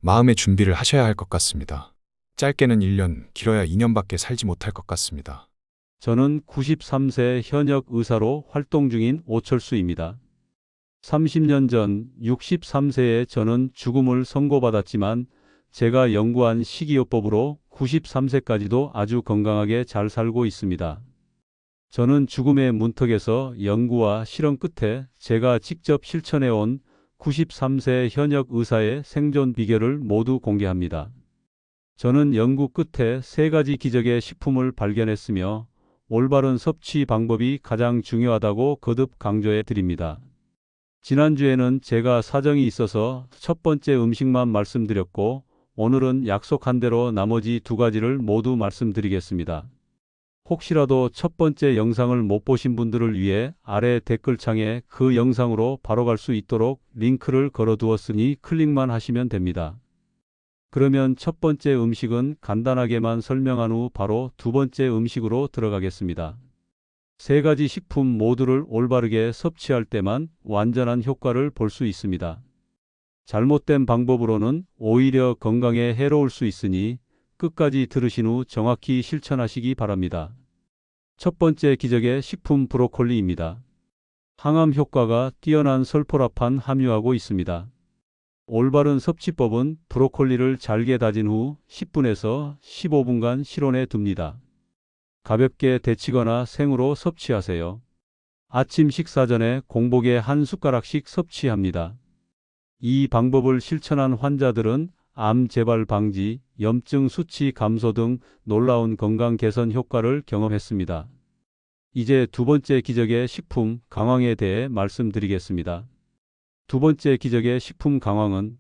마음의 준비를 하셔야 할 것 같습니다. 짧게는 1년, 길어야 2년밖에 살지 못할 것 같습니다. 저는 93세 현역 의사로 활동 중인 오철수입니다. 30년 전 63세에 저는 죽음을 선고받았지만 제가 연구한 식이요법으로 93세까지도 아주 건강하게 잘 살고 있습니다. 저는 죽음의 문턱에서 연구와 실험 끝에 제가 직접 실천해온 93세 현역 의사의 생존 비결을 모두 공개합니다. 저는 연구 끝에 3가지 기적의 식품을 발견했으며 올바른 섭취 방법이 가장 중요하다고 거듭 강조해 드립니다. 지난주에는 제가 사정이 있어서 첫 번째 음식만 말씀드렸고 오늘은 약속한 대로 나머지 2가지를 모두 말씀드리겠습니다. 혹시라도 첫 번째 영상을 못 보신 분들을 위해 아래 댓글창에 그 영상으로 바로 갈 수 있도록 링크를 걸어 두었으니 클릭만 하시면 됩니다. 그러면 첫 번째 음식은 간단하게만 설명한 후 바로 2번째 음식으로 들어가겠습니다. 3가지 식품 모두를 올바르게 섭취할 때만 완전한 효과를 볼 수 있습니다. 잘못된 방법으로는 오히려 건강에 해로울 수 있으니 끝까지 들으신 후 정확히 실천하시기 바랍니다. 첫 번째 기적의 식품 브로콜리입니다. 항암 효과가 뛰어난 설포라판 함유하고 있습니다. 올바른 섭취법은 브로콜리를 잘게 다진 후 10분에서 15분간 실온에 둡니다. 가볍게 데치거나 생으로 섭취하세요. 아침 식사 전에 공복에 한 숟가락씩 섭취합니다. 이 방법을 실천한 환자들은 암 재발 방지, 염증 수치 감소 등 놀라운 건강 개선 효과를 경험했습니다. 이제 2번째 기적의 식품 강황에 대해 말씀드리겠습니다. 2번째 기적의 식품 강황은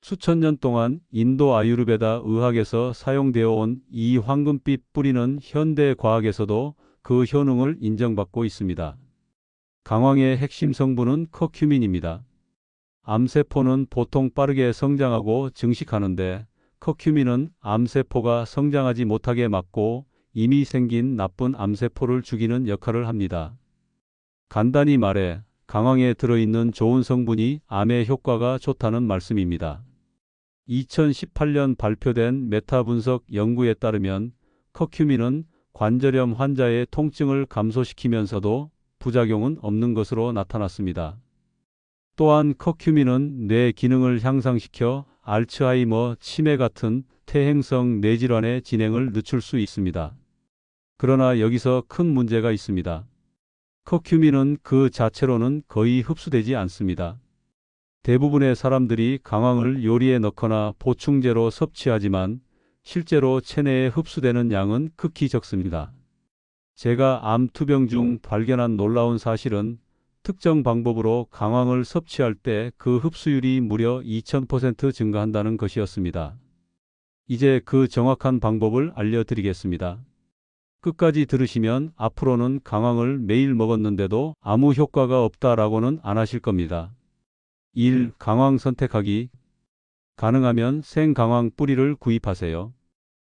수천 년 동안 인도 아유르베다 의학에서 사용되어 온 이 황금빛 뿌리는 현대 과학에서도 그 효능을 인정받고 있습니다. 강황의 핵심 성분은 커큐민입니다. 암세포는 보통 빠르게 성장하고 증식하는데 커큐민은 암세포가 성장하지 못하게 막고 이미 생긴 나쁜 암세포를 죽이는 역할을 합니다. 간단히 말해 강황에 들어있는 좋은 성분이 암에 효과가 좋다는 말씀입니다. 2018년 발표된 메타 분석 연구에 따르면 커큐민은 관절염 환자의 통증을 감소시키면서도 부작용은 없는 것으로 나타났습니다. 또한 커큐민은 뇌 기능을 향상시켜 알츠하이머, 치매 같은 퇴행성 뇌질환의 진행을 늦출 수 있습니다. 그러나 여기서 큰 문제가 있습니다. 커큐민은 그 자체로는 거의 흡수되지 않습니다. 대부분의 사람들이 강황을 요리에 넣거나 보충제로 섭취하지만 실제로 체내에 흡수되는 양은 극히 적습니다. 제가 암 투병 중 발견한 놀라운 사실은 특정 방법으로 강황을 섭취할 때 그 흡수율이 무려 2000% 증가한다는 것이었습니다. 이제 그 정확한 방법을 알려드리겠습니다. 끝까지 들으시면 앞으로는 강황을 매일 먹었는데도 아무 효과가 없다라고는 안 하실 겁니다. 1. 강황 선택하기. 가능하면 생강황 뿌리를 구입하세요.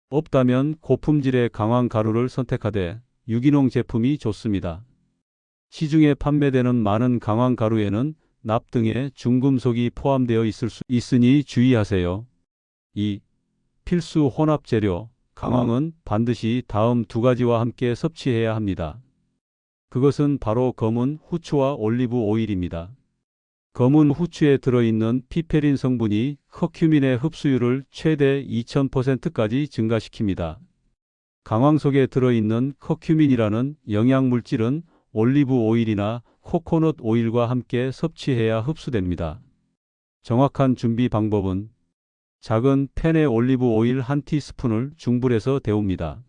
없다면 고품질의 강황 가루를 선택하되 유기농 제품이 좋습니다. 시중에 판매되는 많은 강황 가루에는 납 등의 중금속이 포함되어 있을 수 있으니 주의하세요. 2. 필수 혼합 재료. 강황은 반드시 다음 2가지와 함께 섭취해야 합니다. 그것은 바로 검은 후추와 올리브 오일입니다. 검은 후추에 들어있는 피페린 성분이 커큐민의 흡수율을 최대 2000%까지 증가시킵니다. 강황 속에 들어있는 커큐민이라는 영양물질은 올리브 오일이나 코코넛 오일과 함께 섭취해야 흡수됩니다. 정확한 준비 방법은 작은 팬에 올리브 오일 1티스푼을 중불에서 데웁니다.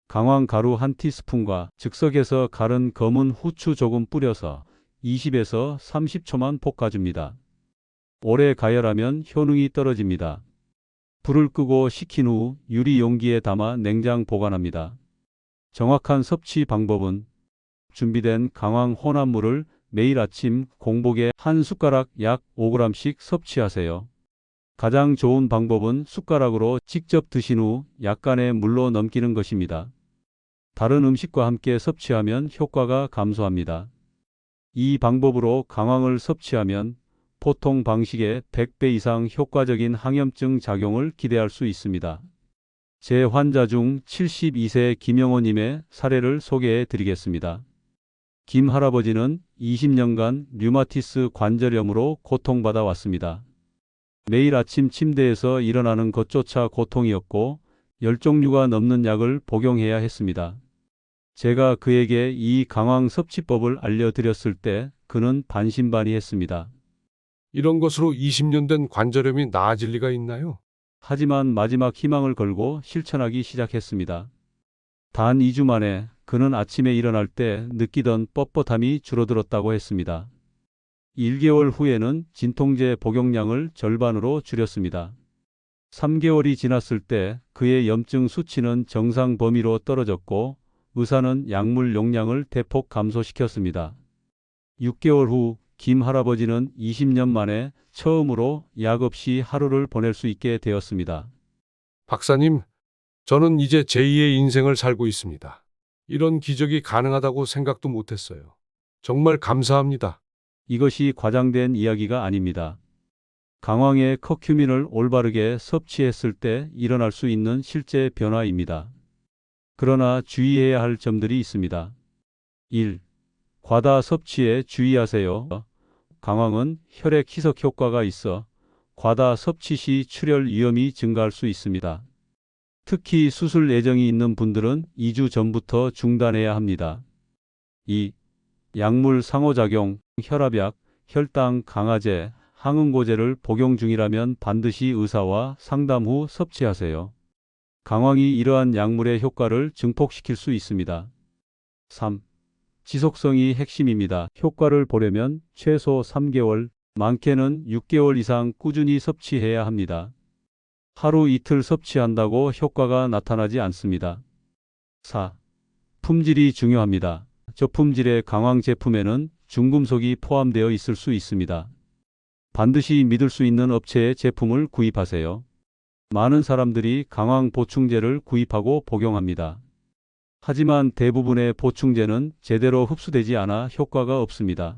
강황 가루 1티스푼과 즉석에서 갈은 검은 후추 조금 뿌려서 20에서 30초만 볶아줍니다. 오래 가열하면 효능이 떨어집니다. 불을 끄고 식힌 후 유리 용기에 담아 냉장 보관합니다. 정확한 섭취 방법은 준비된 강황 혼합물을 매일 아침 공복에 한 숟가락 약 5g씩 섭취하세요. 가장 좋은 방법은 숟가락으로 직접 드신 후 약간의 물로 넘기는 것입니다. 다른 음식과 함께 섭취하면 효과가 감소합니다. 이 방법으로 강황을 섭취하면 보통 방식의 100배 이상 효과적인 항염증 작용을 기대할 수 있습니다. 제 환자 중 72세 김영호님의 사례를 소개해 드리겠습니다. 김 할아버지는 20년간 류마티스 관절염으로 고통받아 왔습니다. 매일 아침 침대에서 일어나는 것조차 고통이었고 10종류가 넘는 약을 복용해야 했습니다. 제가 그에게 이 강황 섭취법을 알려드렸을 때 그는 반신반의했습니다. 이런 것으로 20년 된 관절염이 나아질 리가 있나요? 하지만 마지막 희망을 걸고 실천하기 시작했습니다. 단 2주 만에 그는 아침에 일어날 때 느끼던 뻣뻣함이 줄어들었다고 했습니다. 1개월 후에는 진통제 복용량을 절반으로 줄였습니다. 3개월이 지났을 때 그의 염증 수치는 정상 범위로 떨어졌고 의사는 약물 용량을 대폭 감소시켰습니다. 6개월 후 김 할아버지는 20년 만에 처음으로 약 없이 하루를 보낼 수 있게 되었습니다. 박사님, 저는 이제 제2의 인생을 살고 있습니다. 이런 기적이 가능하다고 생각도 못했어요. 정말 감사합니다. 이것이 과장된 이야기가 아닙니다. 강황의 커큐민을 올바르게 섭취했을 때 일어날 수 있는 실제 변화입니다. 그러나 주의해야 할 점들이 있습니다. 1. 과다 섭취에 주의하세요. 강황은 혈액 희석 효과가 있어 과다 섭취 시 출혈 위험이 증가할 수 있습니다. 특히 수술 예정이 있는 분들은 2주 전부터 중단해야 합니다. 2. 약물 상호작용, 혈압약, 혈당 강화제, 항응고제를 복용 중이라면 반드시 의사와 상담 후 섭취하세요. 강황이 이러한 약물의 효과를 증폭시킬 수 있습니다. 3. 지속성이 핵심입니다. 효과를 보려면 최소 3개월, 많게는 6개월 이상 꾸준히 섭취해야 합니다. 하루 이틀 섭취한다고 효과가 나타나지 않습니다. 4. 품질이 중요합니다. 저품질의 강황 제품에는 중금속이 포함되어 있을 수 있습니다. 반드시 믿을 수 있는 업체의 제품을 구입하세요. 많은 사람들이 강황 보충제를 구입하고 복용합니다. 하지만 대부분의 보충제는 제대로 흡수되지 않아 효과가 없습니다.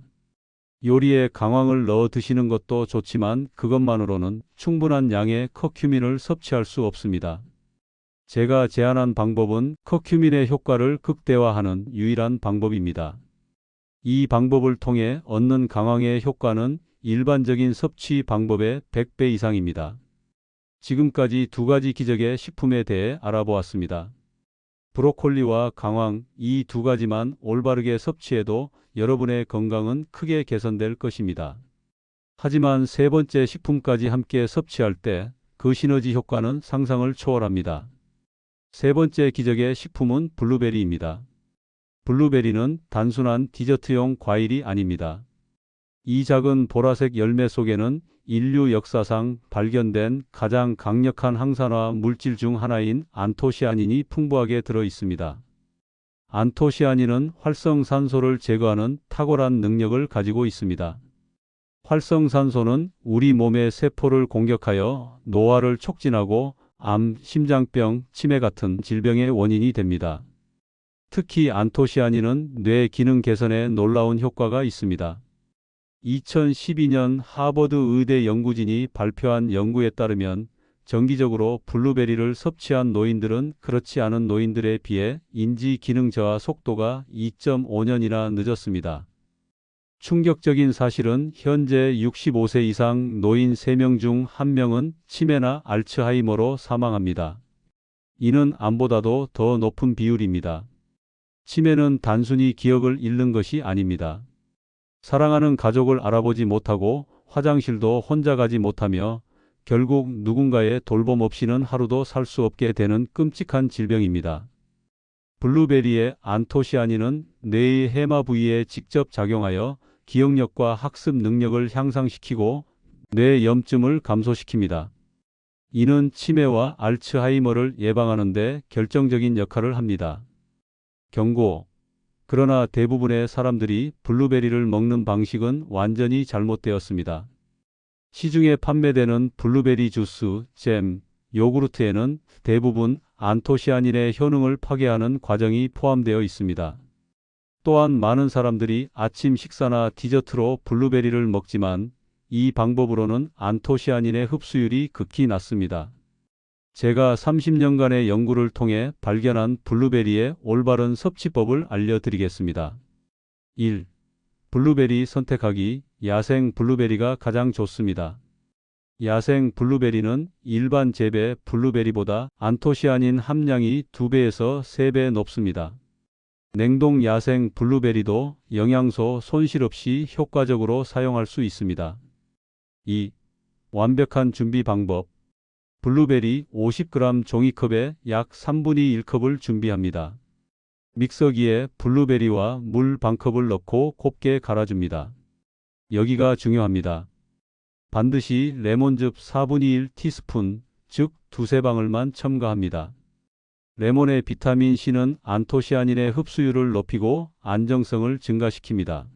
요리에 강황을 넣어 드시는 것도 좋지만 그것만으로는 충분한 양의 커큐민을 섭취할 수 없습니다. 제가 제안한 방법은 커큐민의 효과를 극대화하는 유일한 방법입니다. 이 방법을 통해 얻는 강황의 효과는 일반적인 섭취 방법의 100배 이상입니다. 지금까지 2가지 기적의 식품에 대해 알아보았습니다. 브로콜리와 강황, 이 2가지만 올바르게 섭취해도 여러분의 건강은 크게 개선될 것입니다. 하지만 세 번째 식품까지 함께 섭취할 때 그 시너지 효과는 상상을 초월합니다. 세 번째 기적의 식품은 블루베리입니다. 블루베리는 단순한 디저트용 과일이 아닙니다. 이 작은 보라색 열매 속에는 인류 역사상 발견된 가장 강력한 항산화 물질 중 하나인 안토시아닌이 풍부하게 들어 있습니다. 안토시아닌은 활성산소를 제거하는 탁월한 능력을 가지고 있습니다. 활성산소는 우리 몸의 세포를 공격하여 노화를 촉진하고 암, 심장병, 치매 같은 질병의 원인이 됩니다. 특히 안토시아닌은 뇌 기능 개선에 놀라운 효과가 있습니다. 2012년 하버드 의대 연구진이 발표한 연구에 따르면 정기적으로 블루베리를 섭취한 노인들은 그렇지 않은 노인들에 비해 인지 기능 저하 속도가 2.5년이나 늦었습니다. 충격적인 사실은 현재 65세 이상 노인 3명 중 1명은 치매나 알츠하이머로 사망합니다. 이는 암보다도 더 높은 비율입니다. 치매는 단순히 기억을 잃는 것이 아닙니다. 사랑하는 가족을 알아보지 못하고 화장실도 혼자 가지 못하며 결국 누군가의 돌봄 없이는 하루도 살 수 없게 되는 끔찍한 질병입니다. 블루베리의 안토시아닌은 뇌의 해마 부위에 직접 작용하여 기억력과 학습 능력을 향상시키고 뇌 염증을 감소시킵니다. 이는 치매와 알츠하이머를 예방하는 데 결정적인 역할을 합니다. 경고. 그러나 대부분의 사람들이 블루베리를 먹는 방식은 완전히 잘못되었습니다. 시중에 판매되는 블루베리 주스, 잼, 요구르트에는 대부분 안토시아닌의 효능을 파괴하는 과정이 포함되어 있습니다. 또한 많은 사람들이 아침 식사나 디저트로 블루베리를 먹지만 이 방법으로는 안토시아닌의 흡수율이 극히 낮습니다. 제가 30년간의 연구를 통해 발견한 블루베리의 올바른 섭취법을 알려드리겠습니다. 1. 블루베리 선택하기. 야생 블루베리가 가장 좋습니다. 야생 블루베리는 일반 재배 블루베리보다 안토시아닌 함량이 2배에서 3배 높습니다. 냉동 야생 블루베리도 영양소 손실 없이 효과적으로 사용할 수 있습니다. 2. 완벽한 준비 방법. 블루베리 50g 종이컵에 약 3분의 1컵을 준비합니다. 믹서기에 블루베리와 물 반컵을 넣고 곱게 갈아줍니다. 여기가 중요합니다. 반드시 레몬즙 4분의 1 티스푼, 즉 두세 방울만 첨가합니다. 레몬의 비타민 C는 안토시아닌의 흡수율을 높이고 안정성을 증가시킵니다.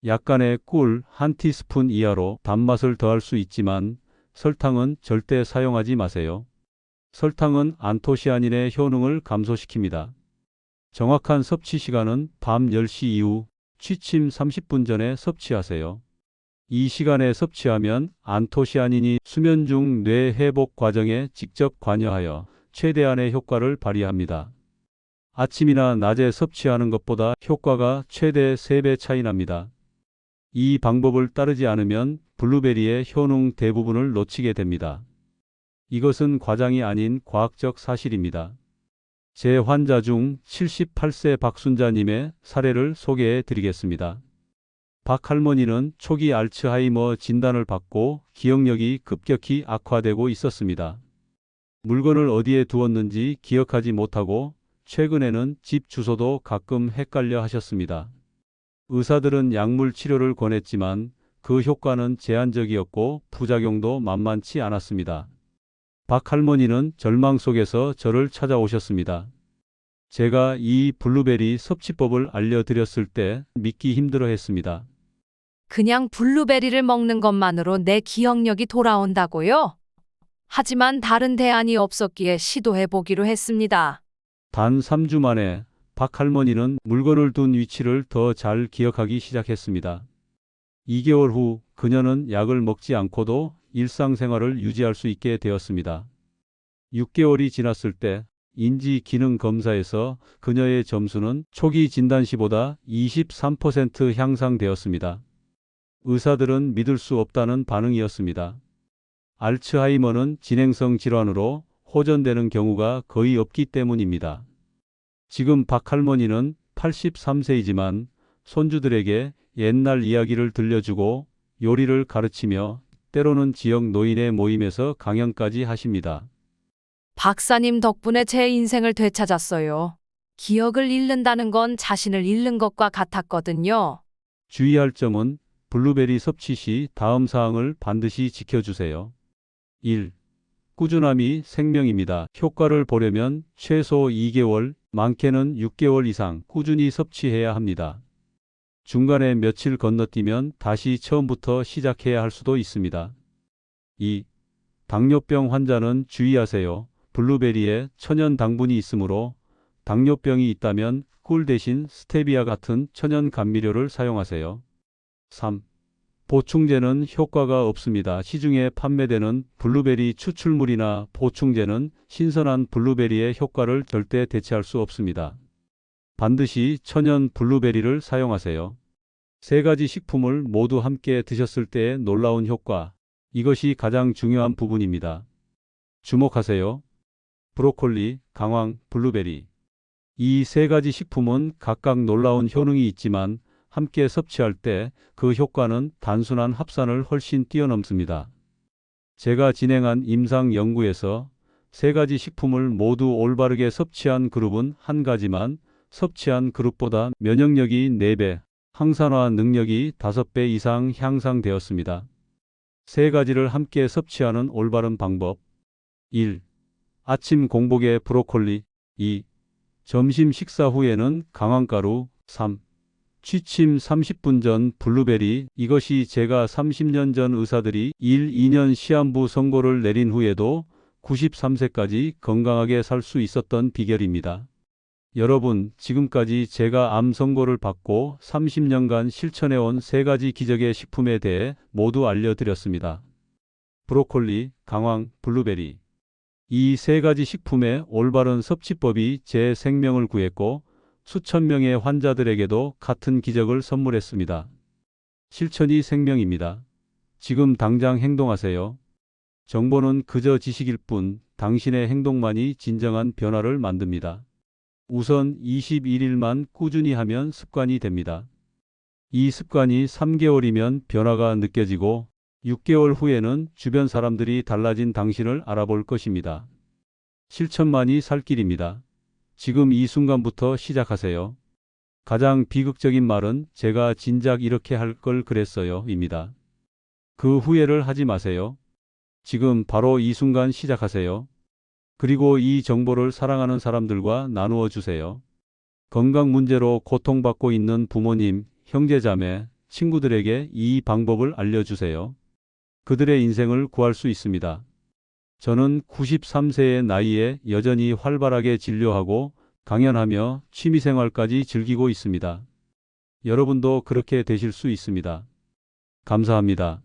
약간의 꿀 1티스푼 이하로 단맛을 더할 수 있지만 설탕은 절대 사용하지 마세요. 설탕은 안토시아닌의 효능을 감소시킵니다. 정확한 섭취 시간은 밤 10시 이후 취침 30분 전에 섭취하세요. 이 시간에 섭취하면 안토시아닌이 수면 중 뇌 회복 과정에 직접 관여하여 최대한의 효과를 발휘합니다. 아침이나 낮에 섭취하는 것보다 효과가 최대 3배 차이 납니다. 이 방법을 따르지 않으면 블루베리의 효능 대부분을 놓치게 됩니다. 이것은 과장이 아닌 과학적 사실입니다. 제 환자 중 78세 박순자님의 사례를 소개해 드리겠습니다. 박 할머니는 초기 알츠하이머 진단을 받고 기억력이 급격히 악화되고 있었습니다. 물건을 어디에 두었는지 기억하지 못하고 최근에는 집 주소도 가끔 헷갈려 하셨습니다. 의사들은 약물 치료를 권했지만 그 효과는 제한적이었고 부작용도 만만치 않았습니다. 박 할머니는 절망 속에서 저를 찾아오셨습니다. 제가 이 블루베리 섭취법을 알려드렸을 때 믿기 힘들어 했습니다. 그냥 블루베리를 먹는 것만으로 내 기억력이 돌아온다고요? 하지만 다른 대안이 없었기에 시도해보기로 했습니다. 단 3주 만에 박 할머니는 물건을 둔 위치를 더 잘 기억하기 시작했습니다. 2개월 후 그녀는 약을 먹지 않고도 일상생활을 유지할 수 있게 되었습니다. 6개월이 지났을 때 인지 기능 검사에서 그녀의 점수는 초기 진단 시보다 23% 향상되었습니다. 의사들은 믿을 수 없다는 반응이었습니다. 알츠하이머는 진행성 질환으로 호전되는 경우가 거의 없기 때문입니다. 지금 박 할머니는 83세이지만 손주들에게 옛날 이야기를 들려주고 요리를 가르치며 때로는 지역 노인의 모임에서 강연까지 하십니다. 박사님 덕분에 제 인생을 되찾았어요. 기억을 잃는다는 건 자신을 잃는 것과 같았거든요. 주의할 점은 블루베리 섭취 시 다음 사항을 반드시 지켜주세요. 1. 꾸준함이 생명입니다. 효과를 보려면 최소 2개월, 많게는 6개월 이상 꾸준히 섭취해야 합니다. 중간에 며칠 건너뛰면 다시 처음부터 시작해야 할 수도 있습니다. 2. 당뇨병 환자는 주의하세요. 블루베리에 천연 당분이 있으므로 당뇨병이 있다면 꿀 대신 스테비아 같은 천연 감미료를 사용하세요. 3. 보충제는 효과가 없습니다. 시중에 판매되는 블루베리 추출물이나 보충제는 신선한 블루베리의 효과를 절대 대체할 수 없습니다. 반드시 천연 블루베리를 사용하세요. 3가지 식품을 모두 함께 드셨을 때의 놀라운 효과. 이것이 가장 중요한 부분입니다. 주목하세요. 브로콜리, 강황, 블루베리. 이 3가지 식품은 각각 놀라운 효능이 있지만 함께 섭취할 때 그 효과는 단순한 합산을 훨씬 뛰어넘습니다. 제가 진행한 임상 연구에서 3가지 식품을 모두 올바르게 섭취한 그룹은 1가지만, 섭취한 그룹보다 면역력이 4배, 항산화 능력이 5배 이상 향상되었습니다. 3가지를 함께 섭취하는 올바른 방법. 1. 아침 공복에 브로콜리. 2. 점심 식사 후에는 강황가루. 3. 취침 30분 전 블루베리. 이것이 제가 30년 전 의사들이 2년 시한부 선고를 내린 후에도 93세까지 건강하게 살 수 있었던 비결입니다. 여러분, 지금까지 제가 암 선고를 받고 30년간 실천해온 3가지 기적의 식품에 대해 모두 알려드렸습니다. 브로콜리, 강황, 블루베리. 이 3가지 식품의 올바른 섭취법이 제 생명을 구했고 수천 명의 환자들에게도 같은 기적을 선물했습니다. 실천이 생명입니다. 지금 당장 행동하세요. 정보는 그저 지식일 뿐 당신의 행동만이 진정한 변화를 만듭니다. 우선 21일만 꾸준히 하면 습관이 됩니다. 이 습관이 3개월이면 변화가 느껴지고 6개월 후에는 주변 사람들이 달라진 당신을 알아볼 것입니다. 실천만이 살 길입니다. 지금 이 순간부터 시작하세요. 가장 비극적인 말은 제가 진작 이렇게 할 걸 그랬어요 입니다. 그 후회를 하지 마세요. 지금 바로 이 순간 시작하세요. 그리고 이 정보를 사랑하는 사람들과 나누어 주세요. 건강 문제로 고통받고 있는 부모님, 형제자매, 친구들에게 이 방법을 알려주세요. 그들의 인생을 구할 수 있습니다. 저는 93세의 나이에 여전히 활발하게 진료하고 강연하며 취미생활까지 즐기고 있습니다. 여러분도 그렇게 되실 수 있습니다. 감사합니다.